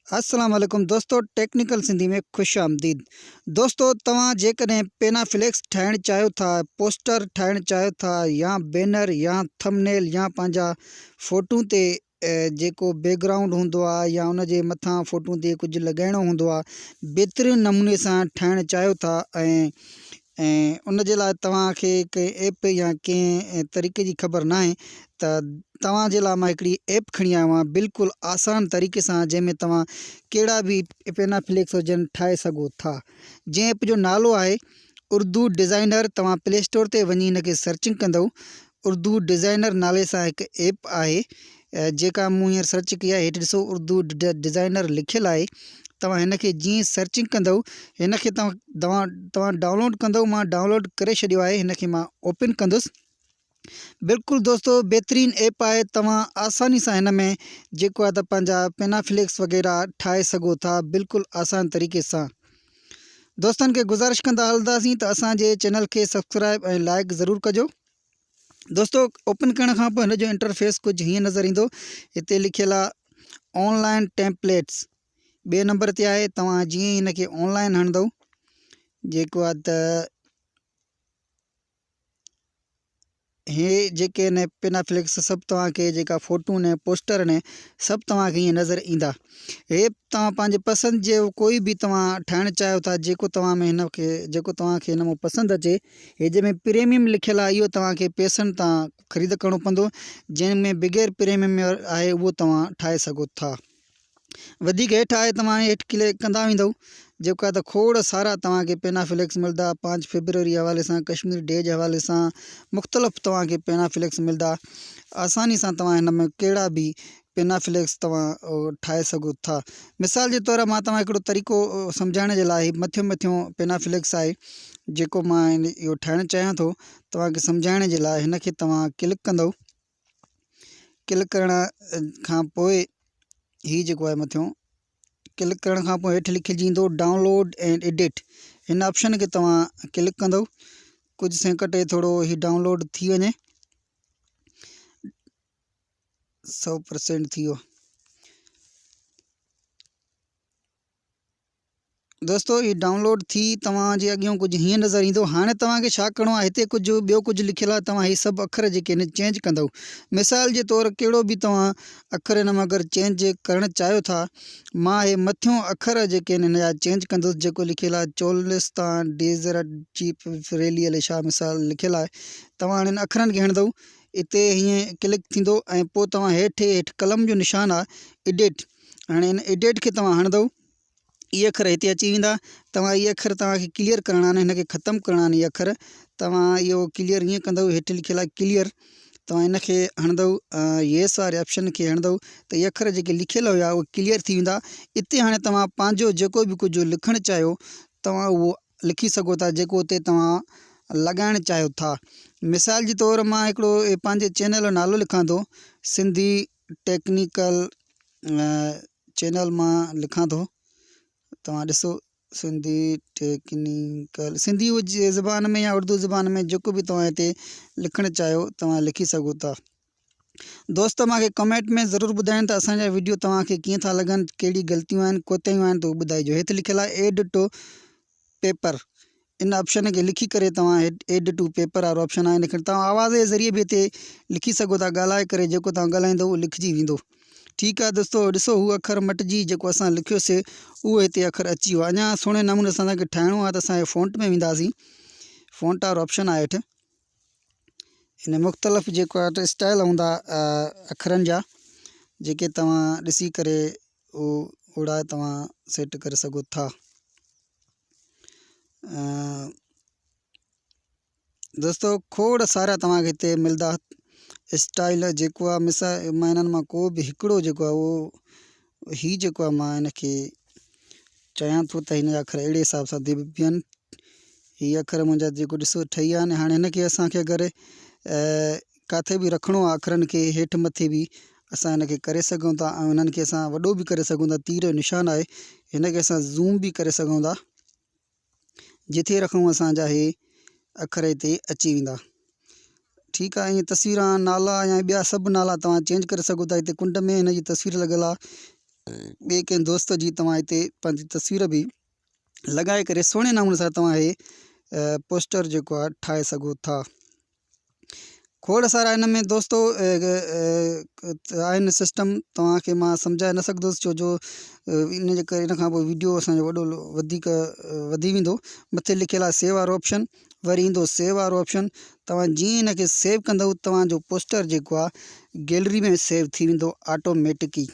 अस्सलाम वालेकुम दोस्तों, टेक्निकल सिंधी में खुश आमदीद। दोस्तों, तव्हां जेकॾहिं पेनाफ्लेक्स ठाहिणु चाहियो था, पोस्टर ठाहिणु चाहियो था, या बैनर या थंबनेल या पंहिंजा फ़ोटू ते जेको बैकग्राउंड हूंदो आहे या उन जे मथां फ़ोटू ते कुझु लॻाइणो हूंदो आहे, बहितरीनु नमूने सां ठाहिणु चाहियो था ऐं उन जे लाइ तव्हांखे कंहिं ऐप या कंहिं तरीक़े जी ख़बर न आहे त तव्हां जे लाइ मां हिकिड़ी ऐप खणी आयो आहियां, बिल्कुलु आसान तरीक़े सां, जंहिंमें तव्हां कहिड़ा बि पेनाफ्लेक्स हुजनि ठाहे सघो था। जंहिं ऐप जो नालो आहे उर्दू डिज़ाइनर। तव्हां प्ले स्टोर ते वञी हिन खे सर्चिंग कंदव। उर्दू डिज़ाइनर नाले सां हिकु ऐप आहे जेका मूं हींअर सर्च कई आहे। हेठि ॾिसो, उर्दू डिज़ाइनर लिखियलु आहे। तव्हां हिन खे जीअं सर्चिंग कंदव, हिन खे तव्हां डाउनलोड कंदव। मां डाउनलोड करे छॾियो आहे। हिन खे मां ओपन कंदुसि। बिल्कुलु दोस्तों, बहितरीनु ऐप आहे। तव्हां आसानी सां हिन में जेको आहे त पंहिंजा पेनाफ्लेक्स वग़ैरह ठाहे सघो था, बिल्कुलु आसान तरीक़े सां। दोस्तनि खे गुज़ारिश कंदा हलंदासीं त असांजे चैनल खे सब्सक्राइब ऐं लाइक ज़रूरु कजो। दोस्तों, ओपन करण खां पोइ हिन जो इंटरफेस कुझु हीअं नज़र ईंदो। हिते लिखियलु आहे ऑनलाइन टेम्पलेट्स, ॿिए नंबर ते आहे। तव्हां जीअं हिन खे ऑनलाइन हणंदव, जेको आहे त हे जेके आहिनि पेनाफ्लेक्स सभु तव्हांखे जेका फ़ोटू आहिनि, पोस्टर आहिनि, सभु तव्हांखे हीअं नज़र ईंदा। हे तव्हां पंहिंजे पसंदि जो कोई बि तव्हां ठाहिणु चाहियो था, जेको तव्हां में जेको तव्हांखे हिन में पसंदि अचे। हे जंहिंमें प्रीमियम लिखियलु आहे, इहो तव्हांखे पैसनि तां ख़रीद करिणो पवंदो। जंहिंमें बग़ैर प्रीमियम में आहे, उहो तव्हां ठाहे सघो था। वधीक हेठि आहे, तव्हां हेठि क्लिक कंदा वेंदव, जेको आहे त खोड़ सारा तव्हांखे पेनाफ्लेक्स मिलंदा। 5 फरवरी हवाले सां, कश्मीर डे जे हवाले सां मुख़्तलिफ़ तव्हांखे पेनाफ्लेक्स मिलंदा। आसानी सां तव्हां हिन में कहिड़ा बि पेनाफ्लेक्स तव्हां ठाहे सघो था। मिसाल जे तौरु मां तव्हां हिकिड़ो तरीक़ो सम्झाइण जे लाइ, मथियों पेनाफ्लेक्स आहे जेको मां इहो ठाहिणु चाहियां थो तव्हांखे सम्झाइण जे लाइ। हिन खे तव्हां क्लिक कंदव। क्लिक करण खां पोइ ही जेको आहे मथियों क्लिक करण खां पोइ हेठि लिखिजी ईंदो डाउनलोड एंड एडिट। हिन ऑप्शन खे तव्हां क्लिक कंदव। कुझु सेकंड थोरो ही डाउनलोड थी वञे। 100% थी वियो। दोस्तों, ये डाउनलोड थी तव्हांजे अॻियां कुझु हीअं नज़र ईंदो। हाणे तव्हांखे छा करिणो आहे, हिते ॿियो कुझु लिखियलु आहे। तव्हां ही सभु अखर जेके आहिनि चेंज कंदव। मिसाल जे तौरु कहिड़ो बि तव्हां अखर हिन में अगरि चेंज करणु चाहियो था, मां हे मथियों अखर जेके आहिनि हिन जा चेंज कंदुसि। जेको लिखियलु आहे चोलिस्तान डेज़र्ट चीफ रैली अले छा मिसाल लिखियलु आहे। तव्हां हाणे हिन अखरनि खे हणंदव। हिते हीअं क्लिक थींदो ऐं पोइ तव्हां हेठि कलम जो निशान आहे, एडिट। हाणे हिन एडिट खे तव्हां हणंदव। इहे अखर हिते अची वेंदा। तव्हां इहे अखर तव्हांखे क्लियर करणा आहिनि, हिन खे ख़तमु करणा आहिनि। इहे अखर तव्हां इहो क्लियर ईअं कंदव। हेठि लिखियलु आहे क्लियर, तव्हां हिन खे हणंदव। येस वारे ऑप्शन खे हणंदव त इहे अखर जेके लिखियलु हुया उहे क्लियर थी वेंदा। हिते हाणे तव्हां पंहिंजो जेको बि कुझु लिखणु चाहियो, तव्हां उहो लिखी सघो था, जेको हुते तव्हां लॻाइणु चाहियो था। मिसाल जे तौरु मां हिकिड़ो पंहिंजे चैनल जो नालो लिखां थो, सिंधी टेक्निकल चैनल मां लिखां थो। तव्हां ॾिसो, सिंधी टेक्निकल, सिंधी ज़बान में या उर्दू ज़बान में जेको बि तव्हां हिते लिखणु चाहियो तव्हां लिखी सघो था। दोस्त, मूंखे कमेंट में ज़रूरु ॿुधाइनि त असांजा वीडियो तव्हांखे कीअं था लॻनि, कहिड़ी ग़लतियूं आहिनि, कोताहियूं आहिनि, त उहो ॿुधाइजो। हेठि लिखियलु आहे एड टू पेपर। इन ऑप्शन खे लिखी करे तव्हां एड टू पेपर वारो ऑप्शन आहे, इन खे तव्हां आवाज़ जे ज़रिए बि हिते लिखी सघो था। ॻाल्हाए करे जेको तव्हां ॻाल्हाईंदो उहो लिखिजी वेंदो। ठीकु आहे दोस्तों, ॾिसो हू अखर मटिजी जेको असां लिखियोसीं उहो हिते अखर अची वियो। अञा सुहिणे नमूने सां असांखे ठाहिणो आहे त असांजे फ़ॉन्ट में वेंदासीं। फ़ॉन्ट वारो ऑप्शन आहे हेठि। हिन मुख़्तलिफ़ जेको आहे त स्टाइल हूंदा अखरनि जा, जेके तव्हां ॾिसी करे उहो ओड़ा तव्हां सेट करे सघो था। दोस्तों, खोड़ सारा तव्हांखे हिते मिलंदा स्टाइल। जेको आहे मिसाल मां हिननि मां को बि हिकिड़ो जेको आहे उहो ही जेको आहे मां हिन खे चाहियां थो त हिन जा अखर अहिड़े हिसाब सां बीहनि। हीअ अखर मुंहिंजा जेको ॾिसो ठही विया आहिनि। हाणे हिन खे असांखे अगरि किथे बि रखिणो आहे अखरनि खे हेठि मथे बि, असां हिन खे करे सघूं था ऐं हिननि खे असां वॾो बि करे सघूं था। तीर जो निशान आहे, हिन खे असां ज़ूम बि करे सघूं था। जिथे रखूं असांजा हे अखर हिते अची वेंदा। ठीकु आहे। ईअं तस्वीरां, नाला या ॿिया सभु नाला तव्हां चेंज करे सघो था। हिते कुंड में हिन जी तस्वीर लॻियलु आहे, ॿिए कंहिं दोस्त जी तव्हां हिते पंहिंजी तस्वीर बि लॻाए करे सुहिणे नमूने सां तव्हां इहे पोस्टर जेको आहे ठाहे सघो था। खोड़ सारा इन में दोस्तो आहिनि सिस्टम, तव्हांखे मां सम्झाए न सघंदुसि छो जो इन जे करे इन खां पोइ वीडियो असांजो वॾो वधीक वधी वेंदो। मथे लिखियलु आहे सेव वारो ऑप्शन, वरी ईंदो सेव वारो ऑप्शन। तव्हां जीअं इन खे सेव कंदव तव्हांजो पोस्टर जेको आहे गैलरी में सेव थी वेंदो ऑटोमेटिकली।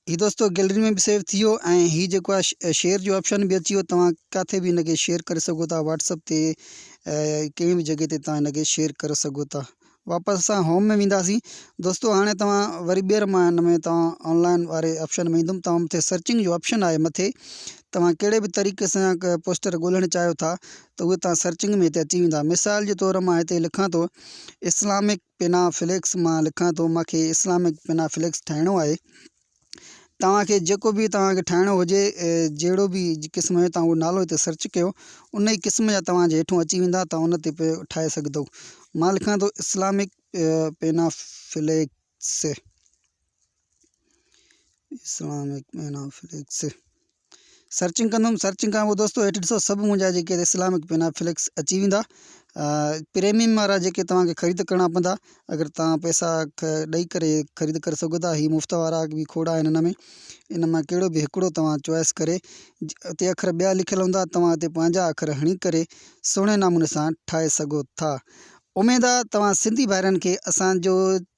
हीउ दोस्तो गैलरी में बि सेव थी वियो ऐं हीउ जेको आहे शेयर जो ऑप्शन बि अची वियो। तव्हां किथे बि हिनखे शेयर करे सघो था, व्हाट्सअप ते कंहिं बि जॻह ते तव्हां हिनखे शेयर करे सघो था। वापसि असां होम में वेंदासीं दोस्तो। हाणे तव्हां वरी ॿीहर मां हिन में तव्हां ऑनलाइन वारे ऑप्शन में ईंदुमि। तव्हां मथे सर्चिंग जो ऑप्शन आहे मथे, तव्हां कहिड़े बि तरीक़े सां पोस्टर ॻोल्हणु चाहियो था त उहे तव्हां सर्चिंग में हिते अची वेंदा। मिसाल जे तौरु मां हिते लिखां थो इस्लामिक पेनाफ्लेक्स, मां लिखां थो मूंखे इस्लामिक पेनाफ्लेक्स ठाहिणो आहे। तव्हांखे जेको बि तव्हांखे ठाहिणो हुजे, जहिड़ो बि क़िस्म जो तव्हां उहो नालो हिते सर्च कयो, उन ई क़िस्म जा तव्हांजे हेठूं अची वेंदा, तव्हां उन ते ठाहे सघंदव। मां लिखां थो इस्लामिक पेनाफ्लेक्स, इस्लामिक पेनाफ्लेक्स सर्चिंग कंदुमि। सर्चिंग खां पोइ दोस्तो हेठि ॾिसो सभु मुंहिंजा जेके इस्लामिक पेनाफ्लेक्स अची वेंदा। प्रीमियम वारा जेके तव्हांखे ख़रीद करणा पवंदा, अगरि तव्हां पैसा ॾेई करे ख़रीद करे सघो था। हीअ मुफ़्त वारा बि खोड़ आहिनि हिन में, इन मां कहिड़ो बि हिकिड़ो तव्हां चॉइस करे, उते अखर ॿिया लिखियलु हूंदा, तव्हां हिते पंहिंजा अखर हणी करे सुहिणे नमूने सां ठाहे सघो था। उमेद आहे तव्हां सिंधी भाइरनि खे असांजो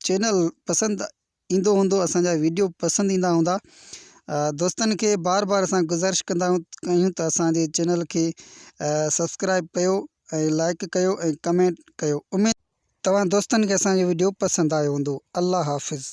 चैनल पसंदि ईंदो हूंदो, असांजा वीडियो पसंदि ईंदा हूंदा। दोस्तनि खे बार बार असां गुज़ारिश कंदा आहियूं त असांजे चैनल खे सब्सक्राइब कयो ऐं लाइक कयो ऐं कमेंट कयो। उमेद तव्हां दोस्तनि खे असांजो वीडियो पसंदि आयो हूंदो। अल्लाह हाफ़िज़।